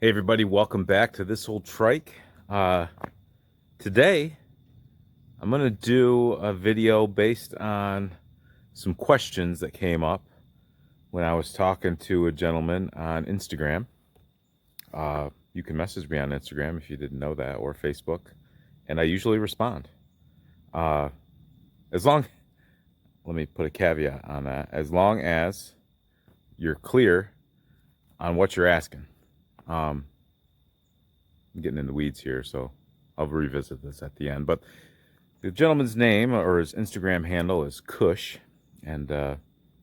Hey everybody, welcome back to this old trike. Today I'm gonna do a video based on some questions that came up when I was talking to a gentleman on Instagram. You can message me on Instagram if you didn't know that, or Facebook, and I usually respond. Uh, as long, let me put a caveat on that, as long as you're clear on what you're asking. I'm getting in the weeds here, so I'll revisit this at the end. But the gentleman's name or his Instagram handle is Kush, and it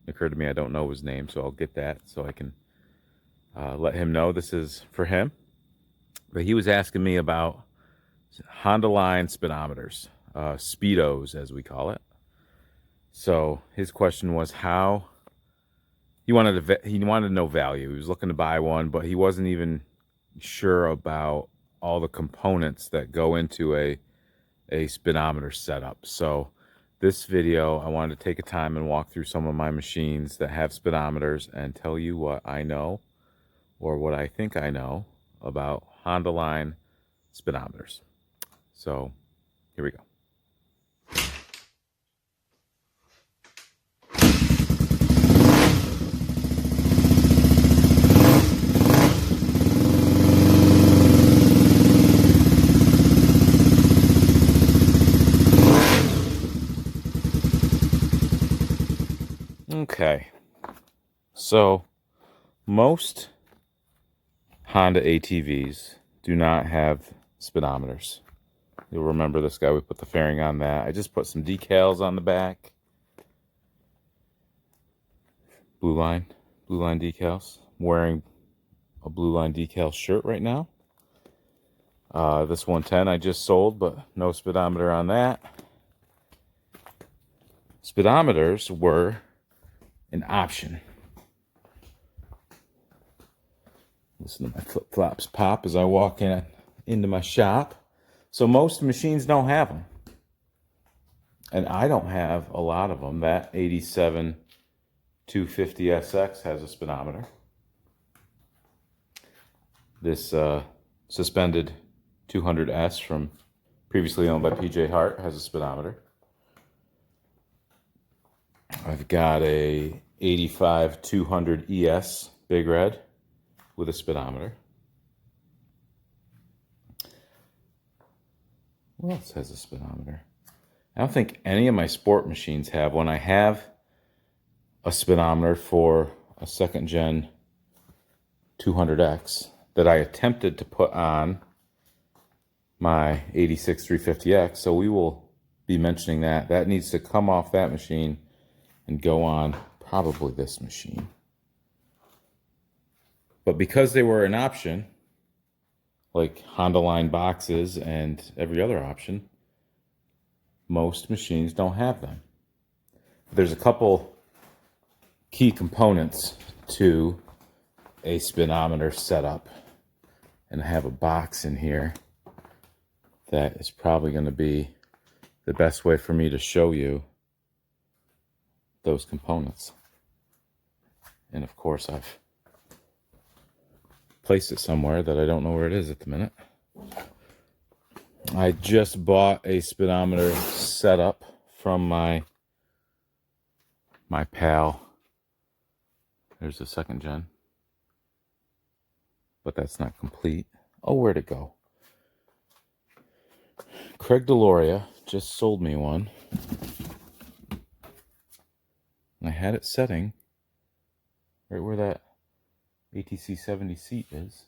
occurred to me I don't know his name, so I'll get that so I can let him know this is for him. But he was asking me about Hondaline speedometers, speedos as we call it. So his question was how he wanted to know value. He was looking to buy one, but he wasn't even sure about all the components that go into a speedometer setup. So this video, I wanted to take a time and walk through some of my machines that have speedometers and tell you what I know or what I think I know about Hondaline speedometers. So here we go. Okay, so most Honda ATVs do not have speedometers. You'll remember this guy, we put the fairing on that. I just put some decals on the back. Blue line decals. I'm wearing a blue line decal shirt right now. This 110 I just sold, but no speedometer on that. Speedometers were an option. Listen to my flip-flops pop as I walk into my shop. So most machines don't have them. And I don't have a lot of them. That 87 250SX has a speedometer. This suspended 200S from previously owned by PJ Hart has a speedometer. I've got a 85 200 ES Big Red with a speedometer. What else has a speedometer? I don't think any of my sport machines have one. I have a speedometer for a second gen 200X that I attempted to put on my 86 350X. So we will be mentioning that. That needs to come off that machine and go on probably this machine. But because they were an option, like Hondaline boxes and every other option, most machines don't have them. There's a couple key components to a speedometer setup, and I have a box in here that is probably going to be the best way for me to show you those components. And of course I've placed it somewhere that I don't know where it is at the minute. I just bought a speedometer setup from my pal. There's a second gen, but that's not complete. Oh, where'd it go? Craig Deloria just sold me one. I had it setting right where that ATC 70 seat is.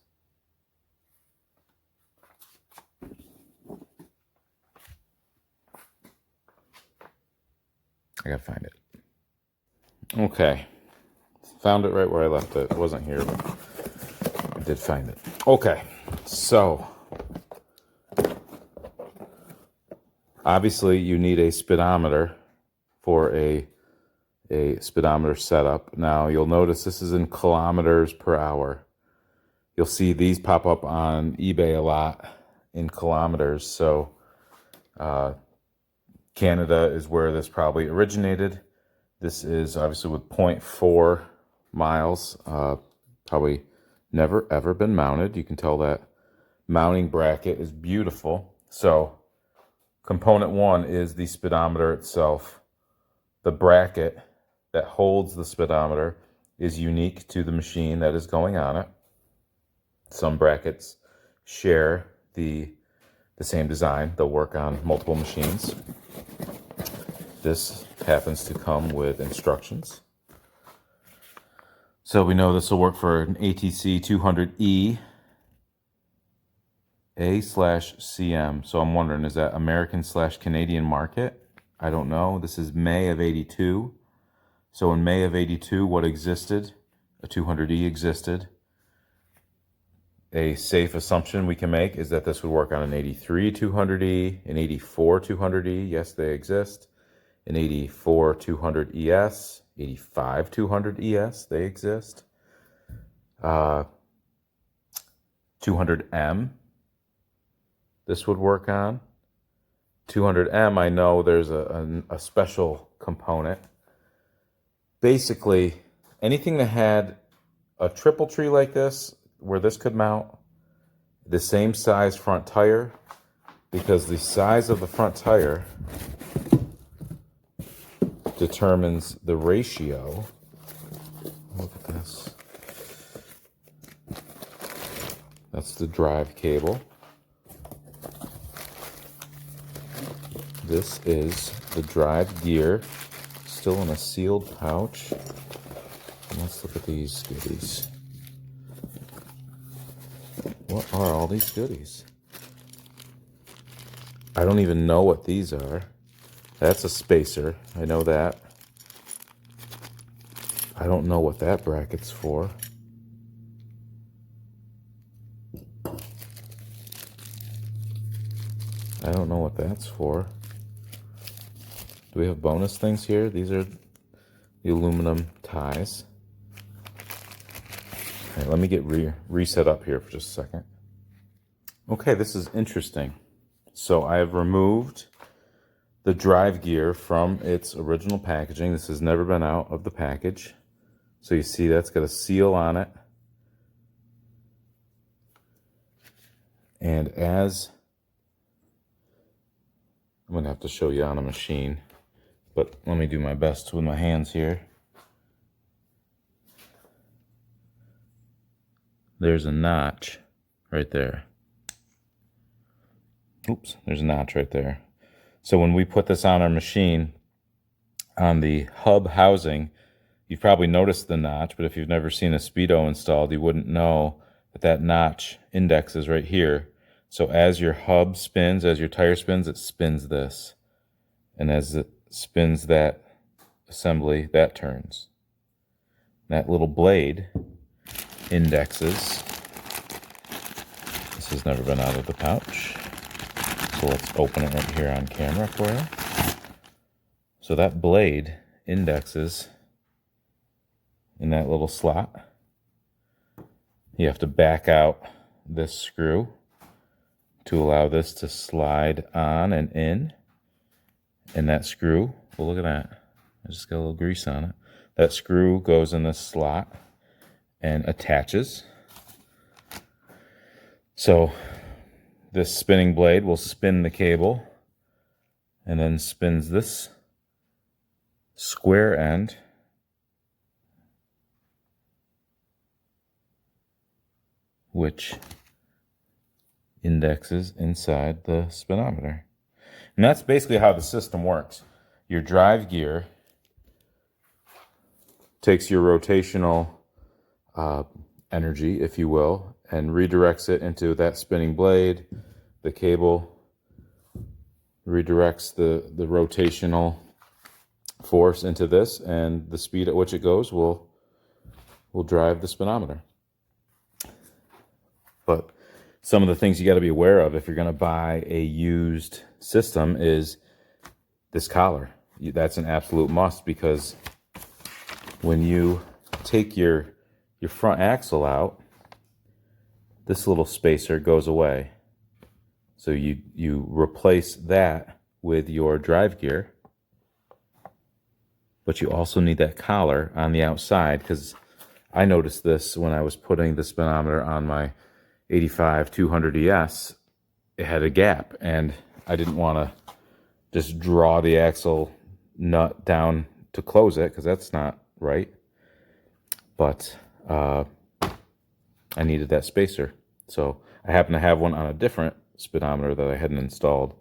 I gotta find it. Okay. Found it right where I left it. It wasn't here, but I did find it. Okay. So, obviously you need a speedometer for a speedometer setup. Now you'll notice this is in kilometers per hour. You'll see these pop up on eBay a lot in kilometers. So Canada is where this probably originated. This is obviously with 0.4 miles, probably Never ever been mounted. You can tell that mounting bracket is beautiful. So component one is the speedometer itself. The bracket that holds the speedometer is unique to the machine that is going on it. Some brackets share the same design. They'll work on multiple machines. This happens to come with instructions. So we know this will work for an ATC 200E A/CM. So I'm wondering, is that American/Canadian market? I don't know. This is May of 82. So in May of 82, what existed? A 200E existed. A safe assumption we can make is that this would work on an 83 200E, an 84 200E. Yes, they exist. An 84 200ES, 85 200ES, they exist. 200M, this would work on. 200M, I know there's a special component. Basically, anything that had a triple tree like this, where this could mount, the same size front tire, because the size of the front tire determines the ratio. Look at this. That's the drive cable. This is the drive gear, still in a sealed pouch. And let's look at these goodies. What are all these goodies? I don't even know what these are. That's a spacer, I know that. I don't know what that bracket's for. I don't know what that's for. Do we have bonus things here? These are the aluminum ties. Okay, let me get reset up here for just a second. Okay, this is interesting. So I have removed the drive gear from its original packaging. This has never been out of the package. So you see that's got a seal on it. And as I'm going to have to show you on a machine, but let me do my best with my hands here. There's a notch right there. Oops, there's a notch right there. So when we put this on our machine, on the hub housing, you've probably noticed the notch, but if you've never seen a Speedo installed, you wouldn't know that that notch index is right here. So as your hub spins, as your tire spins, it spins this. And as it spins that assembly, that turns. That little blade indexes. This has never been out of the pouch. So let's open it right here on camera for you. So that blade indexes in that little slot. You have to back out this screw to allow this to slide on and in. And that screw, well, look at that. I just got a little grease on it. That screw goes in this slot and attaches. So this spinning blade will spin the cable and then spins this square end which indexes inside the speedometer. And that's basically how the system works. Your drive gear takes your rotational energy, if you will, and redirects it into that spinning blade. The cable redirects the rotational force into this, and the speed at which it goes will drive the speedometer. But some of the things you got to be aware of if you're going to buy a used system is this collar. That's an absolute must, because when you take your front axle out, this little spacer goes away. So you replace that with your drive gear, but you also need that collar on the outside, because I noticed this when I was putting the speedometer on my 85 200 ES. It had a gap, and I didn't want to just draw the axle nut down to close it, because that's not right. But I needed that spacer. So I happen to have one on a different speedometer that I hadn't installed.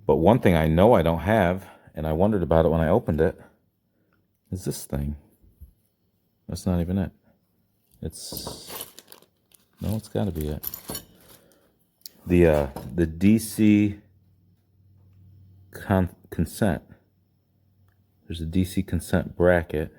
But one thing I know I don't have, and I wondered about it when I opened it, is this thing. That's not even it. No, it's got to be it. The DC consent. There's a DC consent bracket.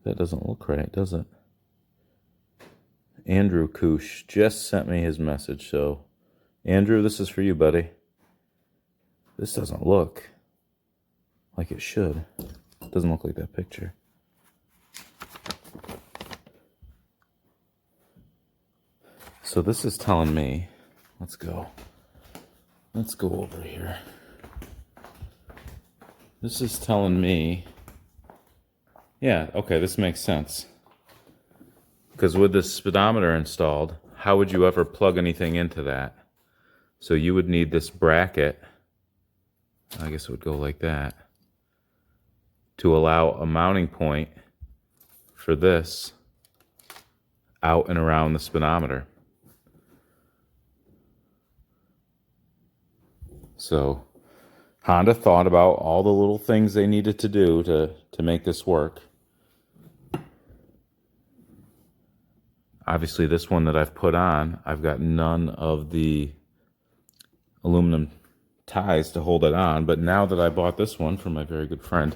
That doesn't look right, does it? Andrew Koosh just sent me his message, so Andrew, this is for you, buddy. This doesn't look like it should. It doesn't look like that picture. So this is telling me, let's go over here. This is telling me, yeah, okay, this makes sense. Because with this speedometer installed, how would you ever plug anything into that? So you would need this bracket, I guess it would go like that, to allow a mounting point for this out and around the speedometer. So Honda thought about all the little things they needed to do to make this work. Obviously, this one that I've put on, I've got none of the aluminum ties to hold it on. But now that I bought this one from my very good friend,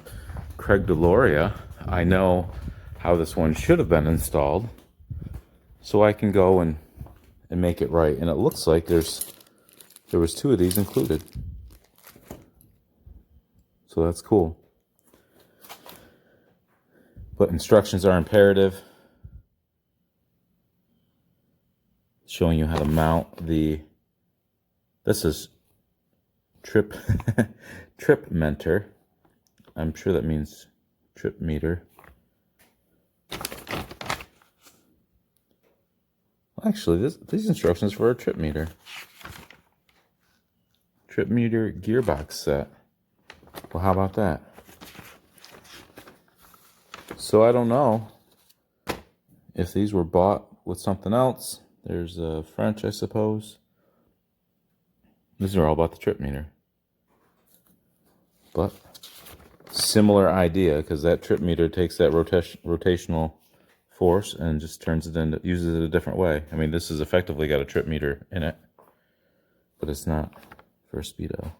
Craig Deloria, I know how this one should have been installed. So I can go and make it right. And it looks like there was 2 of these included. So that's cool. But instructions are imperative. Showing you how to mount this is trip mentor. I'm sure that means trip meter. Actually, these instructions for a trip meter. Trip meter gearbox set. Well, how about that? So I don't know if these were bought with something else. There's French, I suppose. These are all about the trip meter. But similar idea, because that trip meter takes that rotational force and just turns it into, uses it a different way. I mean, this has effectively got a trip meter in it, but it's not for a speedo.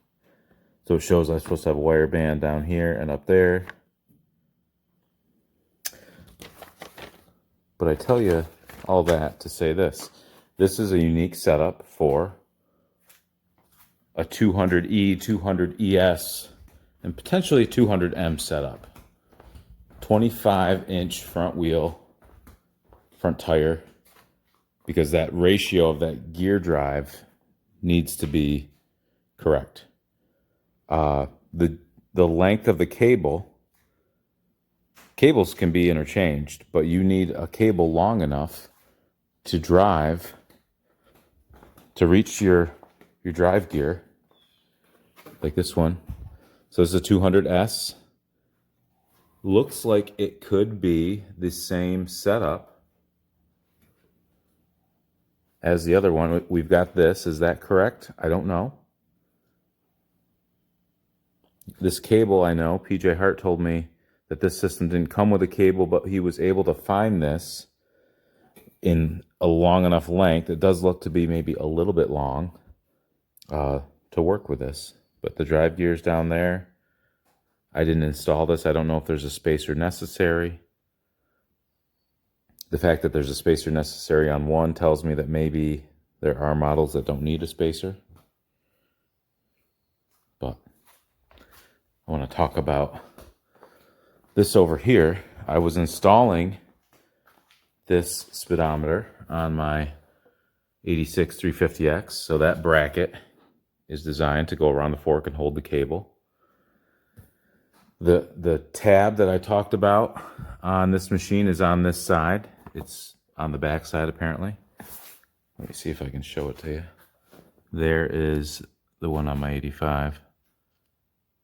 So it shows I'm supposed to have a wire band down here and up there. But I tell you all that to say this. This is a unique setup for a 200E, 200ES, and potentially 200M setup. 25-inch front wheel, front tire, because that ratio of that gear drive needs to be correct. The length of the cables can be interchanged, but you need a cable long enough to drive, to reach your drive gear, like this one. So this is a 200S. Looks like it could be the same setup as the other one. We've got this. Is that correct? I don't know. This cable, I know, PJ Hart told me that this system didn't come with a cable, but he was able to find this in a long enough length. It does look to be maybe a little bit long to work with this. But the drive gear's down there. I didn't install this. I don't know if there's a spacer necessary. The fact that there's a spacer necessary on one tells me that maybe there are models that don't need a spacer. But I want to talk about this over here. I was installing this speedometer on my 86 350X. So that bracket is designed to go around the fork and hold the cable. The tab that I talked about on this machine is on this side. It's on the back side apparently. Let me see if I can show it to you. There is the one on my 85.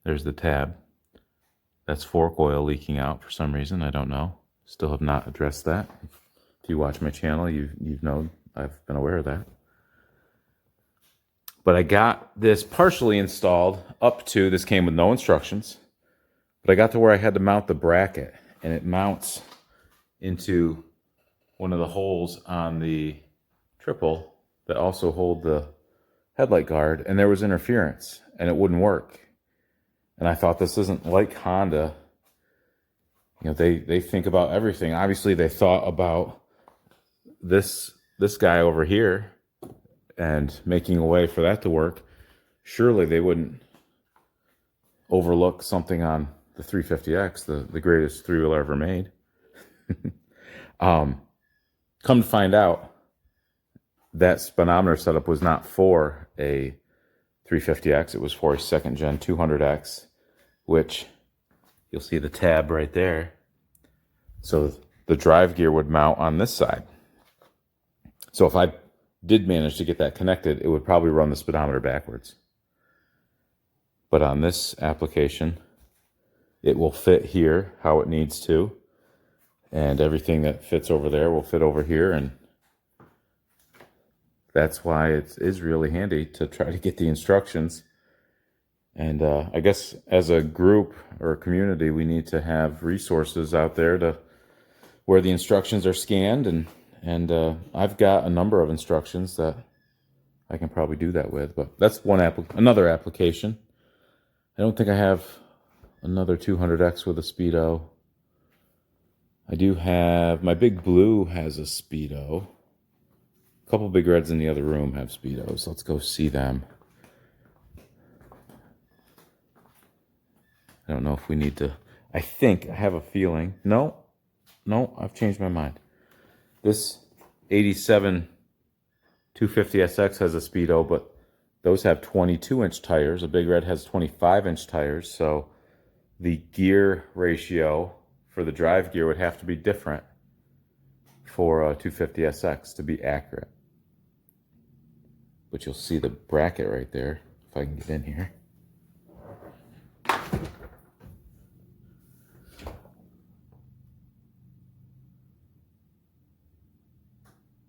There's the tab. That's fork oil leaking out for some reason. I don't know. Still have not addressed that. If you watch my channel, you've known I've been aware of that. But I got this partially installed up to, this came with no instructions, but I got to where I had to mount the bracket, and it mounts into one of the holes on the triple that also hold the headlight guard, and there was interference and it wouldn't work. And I thought, this isn't like Honda. You know, they think about everything. Obviously they thought about this guy over here and making a way for that to work. Surely they wouldn't overlook something on the 350X, the greatest three-wheeler ever made. Come to find out, that speedometer setup was not for a 350X. It was for a second gen 200X, which you'll see the tab right there. So the drive gear would mount on this side. So if I did manage to get that connected, it would probably run the speedometer backwards. But on this application, it will fit here how it needs to, and everything that fits over there will fit over here, and that's why it is really handy to try to get the instructions. And I guess as a group or a community, we need to have resources out there to where the instructions are scanned, and I've got a number of instructions that I can probably do that with. But that's another application. I don't think I have another 200X with a speedo. I do have, my Big Blue has a speedo. A couple Big Reds in the other room have speedos. Let's go see them. I don't know if we need to, I have a feeling. No, I've changed my mind. This 87 250SX has a speedo, but those have 22-inch tires. A Big Red has 25-inch tires, so the gear ratio for the drive gear would have to be different for a 250SX to be accurate. But you'll see the bracket right there, if I can get in here.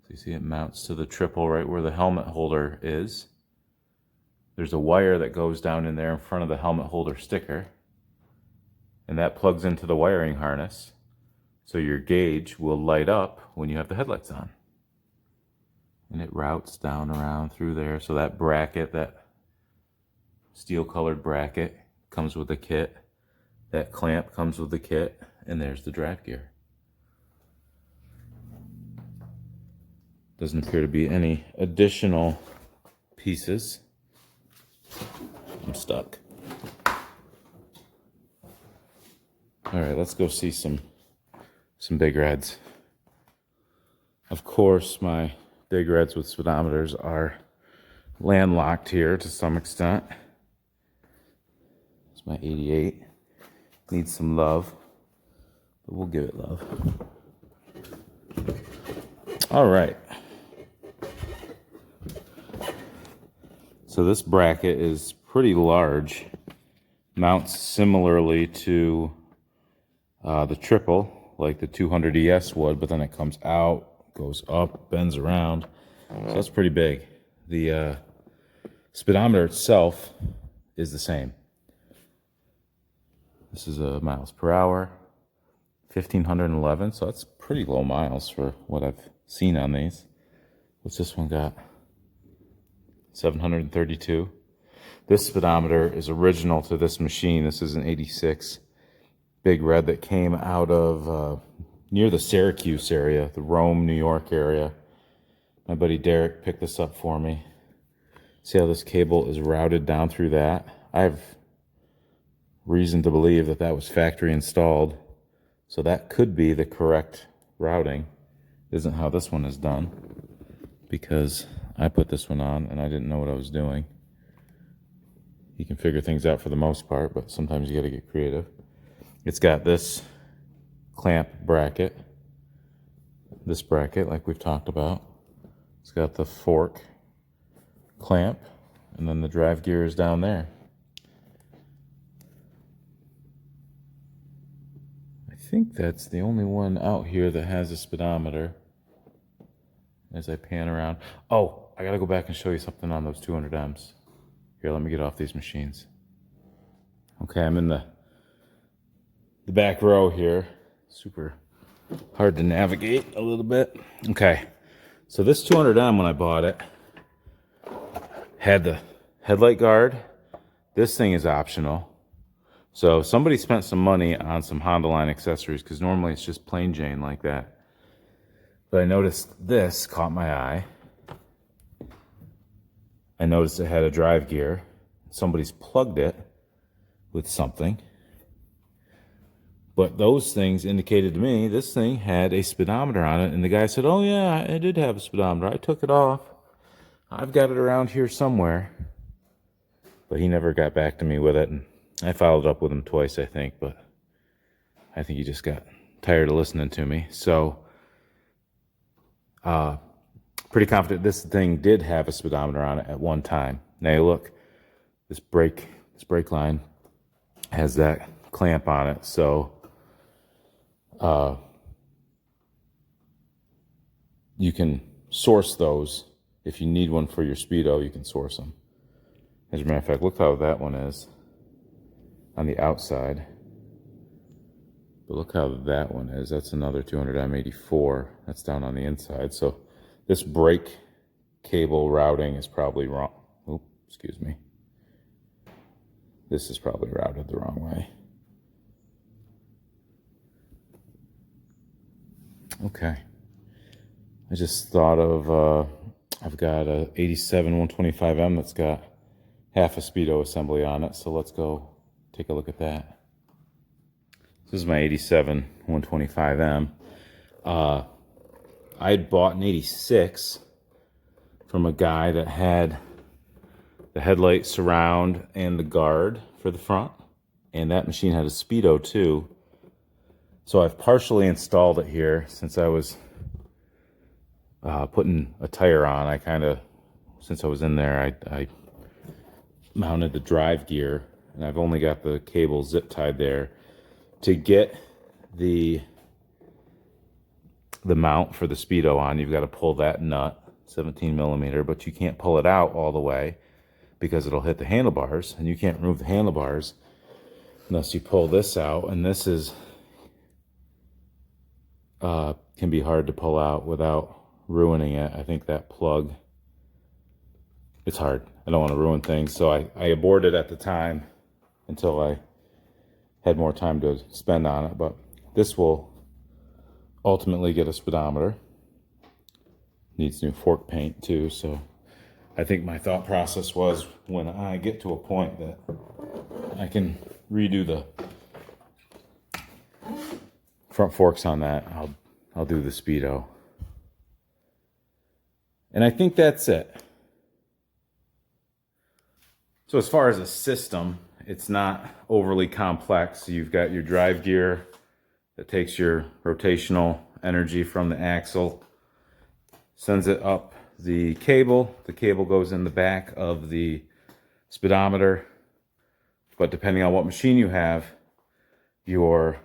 So you see it mounts to the triple right where the helmet holder is. There's a wire that goes down in there in front of the helmet holder sticker, and that plugs into the wiring harness, so your gauge will light up when you have the headlights on. And it routes down around through there. So that bracket, that steel colored bracket, comes with the kit. That clamp comes with the kit, and there's the drive gear. Doesn't appear to be any additional pieces. I'm stuck. All right, let's go see some Big Reds. Of course, my Big Reds with speedometers are landlocked here to some extent. It's my 88. Needs some love, but we'll give it love. All right. So this bracket is pretty large. Mounts similarly to the triple, like the 200ES would, but then it comes out, goes up, bends around. So that's pretty big. The speedometer itself is the same. This is miles per hour, 1,511, so that's pretty low miles for what I've seen on these. What's this one got? 732. This speedometer is original to this machine. This is an 86 Big Red that came out of near the Syracuse area, the Rome, New York area. My buddy Derek picked this up for me. See how this cable is routed down through that? I have reason to believe that that was factory installed, so that could be the correct routing. Isn't how this one is done. because I put this one on and I didn't know what I was doing. You can figure things out for the most part, but sometimes you got to get creative. It's got this clamp bracket, this bracket like we've talked about. It's got the fork clamp, and then the drive gear is down there. I think that's the only one out here that has a speedometer. As I pan around. Oh, I gotta go back and show you something on those 200Ms. Here, let me get off these machines. Okay, I'm in the back row here. Super hard to navigate a little bit. Okay, so this 200M, when I bought it, had the headlight guard. This thing is optional. So somebody spent some money on some Hondaline accessories, because normally it's just plain Jane like that. But I noticed this caught my eye. I noticed it had a drive gear. Somebody's plugged it with something. But those things indicated to me this thing had a speedometer on it. And the guy said, oh yeah, it did have a speedometer. I took it off. I've got it around here somewhere. But he never got back to me with it. And I followed up with him twice, I think. But I think he just got tired of listening to me. So pretty confident this thing did have a speedometer on it at one time. Now look, this brake line has that clamp on it, so you can source those. If you need one for your Speedo, you can source them. As a matter of fact, look how that one is on the outside. But look how that one is. That's another 200M84. That's down on the inside. So this brake cable routing is probably wrong. Oops, excuse me. This is probably routed the wrong way. Okay. I just thought of, I've got a 87 125M that's got half a Speedo assembly on it. So let's go take a look at that. This is my 87 125M. I had bought an 86 from a guy that had the headlight surround and the guard for the front. And that machine had a Speedo too. So I've partially installed it here since I was putting a tire on. Since I was in there, I mounted the drive gear, and I've only got the cable zip tied there. To get the mount for the Speedo on, you've got to pull that nut, 17 millimeter, but you can't pull it out all the way because it'll hit the handlebars, and you can't remove the handlebars unless you pull this out, and this is can be hard to pull out without ruining it. I think that plug, it's hard. I don't want to ruin things, so I aborted at the time until I had more time to spend on it. But this will ultimately get a speedometer. Needs new fork paint too, so I think my thought process was, when I get to a point that I can redo the front forks on that, I'll do the Speedo. And I think that's it. So as far as a system, it's not overly complex. You've got your drive gear that takes your rotational energy from the axle, sends it up the cable. The cable goes in the back of the speedometer. But depending on what machine you have, your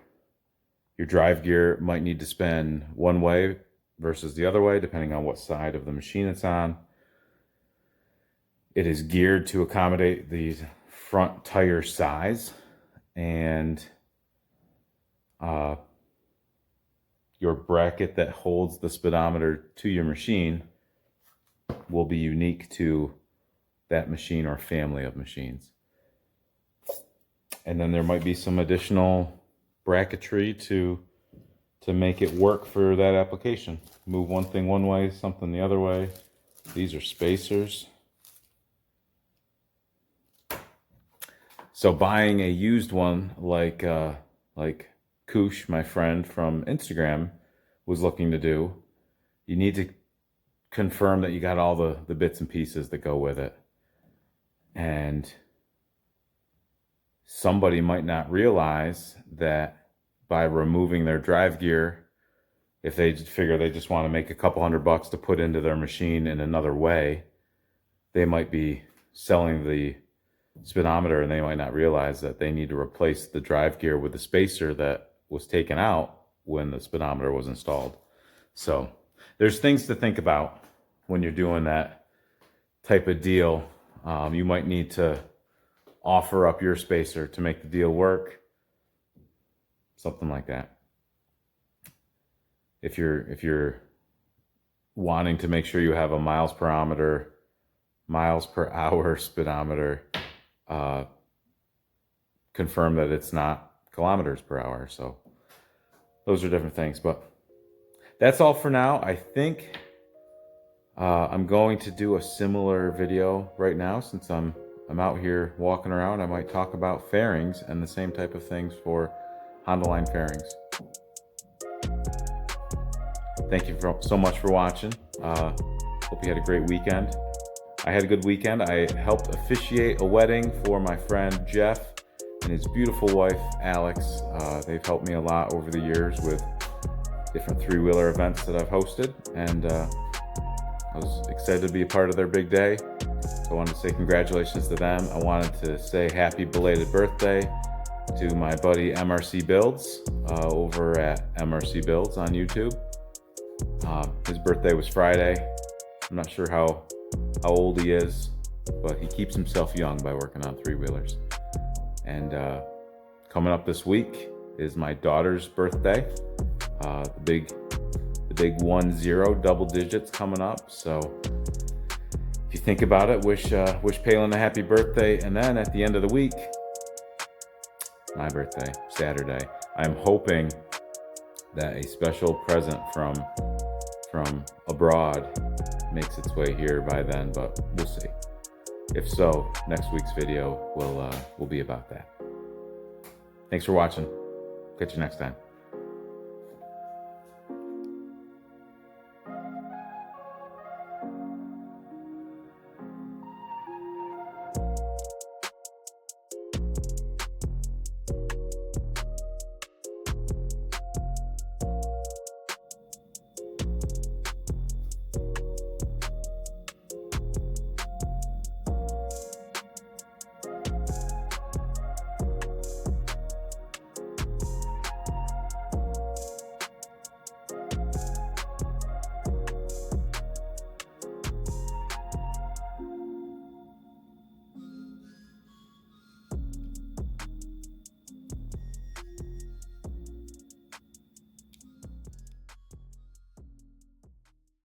drive gear might need to spin one way versus the other way, depending on what side of the machine it's on. It is geared to accommodate the front tire size, and your bracket that holds the speedometer to your machine will be unique to that machine or family of machines. And then there might be some additional bracketry to make it work for that application. Move one thing one way, something the other way. These are spacers. So buying a used one like Koosh, my friend from Instagram, was looking to do, you need to confirm that you got all the bits and pieces that go with it. And somebody might not realize that by removing their drive gear, if they figure they just want to make a couple $100 to put into their machine in another way, they might be selling the speedometer, and they might not realize that they need to replace the drive gear with the spacer that was taken out when the speedometer was installed. So there's things to think about when you're doing that type of deal. You might need to offer up your spacer to make the deal work, something like that. If you're wanting to make sure you have a miles per hour speedometer, confirm that it's not kilometers per hour. So those are different things, but that's all for now. I think I'm going to do a similar video right now since I'm out here walking around. I might talk about fairings and the same type of things for Hondaline fairings. Thank you so much for watching. Hope you had a great weekend. I had a good weekend. I helped officiate a wedding for my friend Jeff and his beautiful wife Alex. They've helped me a lot over the years with different three-wheeler events that I've hosted, and I was excited to be a part of their big day. So I wanted to say congratulations to them. I wanted to say happy belated birthday to my buddy MRC Builds over at MRC Builds on YouTube. His birthday was Friday. I'm not sure how old he is, but he keeps himself young by working on three-wheelers. And coming up this week is my daughter's birthday. The big 1-0 double digits coming up. So if you think about it, wish Palin a happy birthday. And then at the end of the week, my birthday, Saturday. I'm hoping that a special present from abroad makes its way here by then, but we'll see. If so, next week's video will be about that. Thanks for watching. Catch you next time.